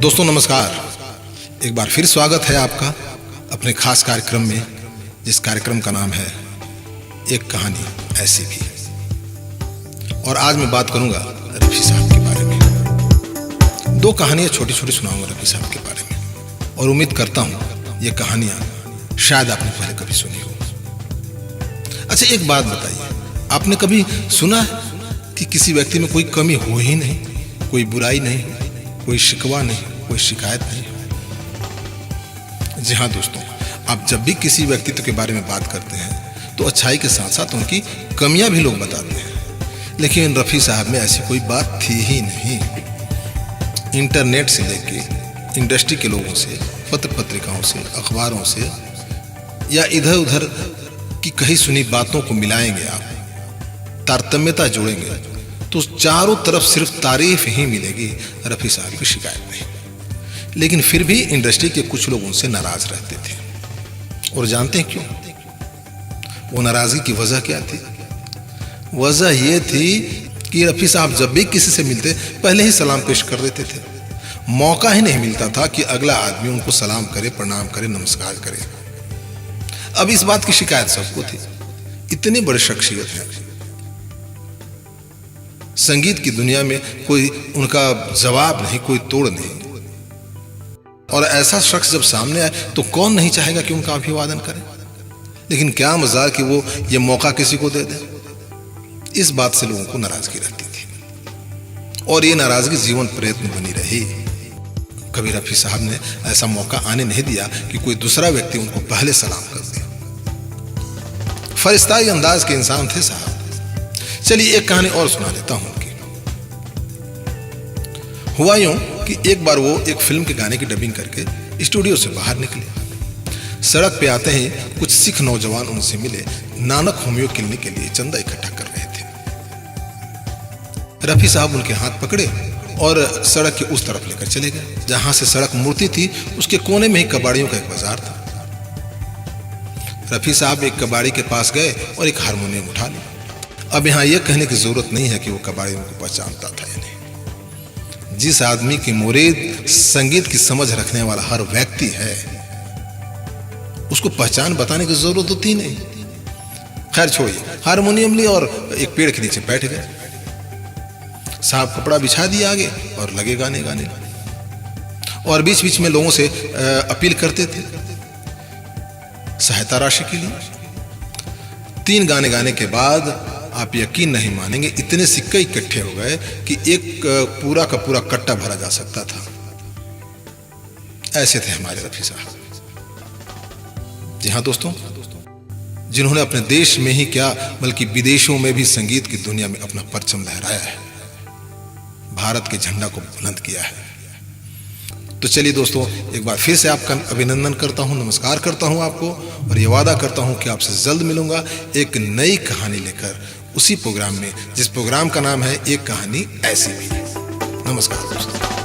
दोस्तों नमस्कार। एक बार फिर स्वागत है आपका अपने खास कार्यक्रम में, जिस कार्यक्रम का नाम है एक कहानी ऐसी भी। और आज मैं बात करूंगा रफ़ी साहब के बारे में। दो कहानियां छोटी छोटी सुनाऊंगा रफ़ी साहब के बारे में, और उम्मीद करता हूं ये कहानियां शायद आपने पहले कभी सुनी हो। अच्छा, एक बात बताइए, आपने कभी सुना है कि किसी व्यक्ति में कोई कमी हो ही नहीं, कोई बुराई नहीं, कोई शिकवा नहीं, कोई शिकायत नहीं? जी हाँ दोस्तों, आप जब भी किसी व्यक्तित्व के बारे में बात करते हैं तो अच्छाई के साथ साथ उनकी कमियां भी लोग बताते हैं, लेकिन रफ़ी साहब में ऐसी कोई बात थी ही नहीं। इंटरनेट से लेके इंडस्ट्री के लोगों से, पत्र पत्रिकाओं से, अखबारों से, या इधर उधर की कही सुनी बातों को मिलाएंगे आप, तारतम्यता जोड़ेंगे तो चारों तरफ सिर्फ तारीफ ही मिलेगी, रफ़ी साहब की शिकायत नहीं। लेकिन फिर भी इंडस्ट्री के कुछ लोग उनसे नाराज रहते थे, और जानते हैं क्यों? वो नाराजगी की वजह क्या थी? वजह ये थी कि रफ़ी साहब जब भी किसी से मिलते पहले ही सलाम पेश कर देते थे। मौका ही नहीं मिलता था कि अगला आदमी उनको सलाम करे, प्रणाम करे, नमस्कार करे। अब इस बात की शिकायत सबको थी। इतनी बड़ी शख्सियत है, संगीत की दुनिया में कोई उनका जवाब नहीं, कोई तोड़ नहीं। और ऐसा शख्स जब सामने आए तो कौन नहीं चाहेगा कि उनका अभिवादन करे? लेकिन क्या मजाल कि वो ये मौका किसी को दे दे। इस बात से लोगों को नाराजगी रहती थी, और ये नाराजगी जीवन प्रयत्न बनी रही। कभी रफ़ी साहब ने ऐसा मौका आने नहीं दिया कि कोई दूसरा व्यक्ति उनको पहले सलाम कर दे। फरिश्ताई अंदाज के इंसान थे साहब। चलिए एक कहानी और सुना देता हूं उनकी। हुआ यूं कि एक बार वो एक फिल्म के गाने की डबिंग करके स्टूडियो से बाहर निकले। सड़क पे आते ही कुछ सिख नौजवान उनसे मिले, नानक होम्यो क्लिनिक के लिए चंदा इकट्ठा कर रहे थे। रफ़ी साहब उनके हाथ पकड़े और सड़क के उस तरफ लेकर चले गए। जहां से सड़क मुड़ती थी उसके कोने में ही कबाड़ियों का एक बाजार था। रफ़ी साहब एक कबाड़ी के पास गए और एक हारमोनियम उठा लिया। अब यहाँ यह कहने की जरूरत नहीं है कि वो कबाड़ियों को पहचानता था या नहीं। जिस आदमी की मुरीद संगीत की समझ रखने वाला हर व्यक्ति है, उसको पहचान बताने की जरूरत होती नहीं। खैर छोड़िए, हारमोनियम लिए और एक पेड़ के नीचे बैठ गए। साहब कपड़ा बिछा दिया आगे और लगे गाने गाने, और बीच बीच में लोगों से अपील करते थे सहायता राशि के लिए। 3 गाने गाने के बाद आप यकीन नहीं मानेंगे, इतने सिक्के इकट्ठे हो गए कि एक पूरा का पूरा कट्टा भरा जा सकता था। ऐसे थे हमारे रफ़ी साहब। जी हाँ दोस्तों, जिन्होंने अपने देश में ही क्या बल्कि विदेशों में भी संगीत की दुनिया में अपना परचम लहराया है, भारत के झंडा को बुलंद किया है। तो चलिए दोस्तों, एक बार फिर से आपका अभिनंदन करता हूं, नमस्कार करता हूं आपको, और ये वादा करता हूं कि आपसे जल्द मिलूंगा एक नई कहानी लेकर, उसी प्रोग्राम में जिस प्रोग्राम का नाम है एक कहानी ऐसी भी। नमस्कार दोस्तों।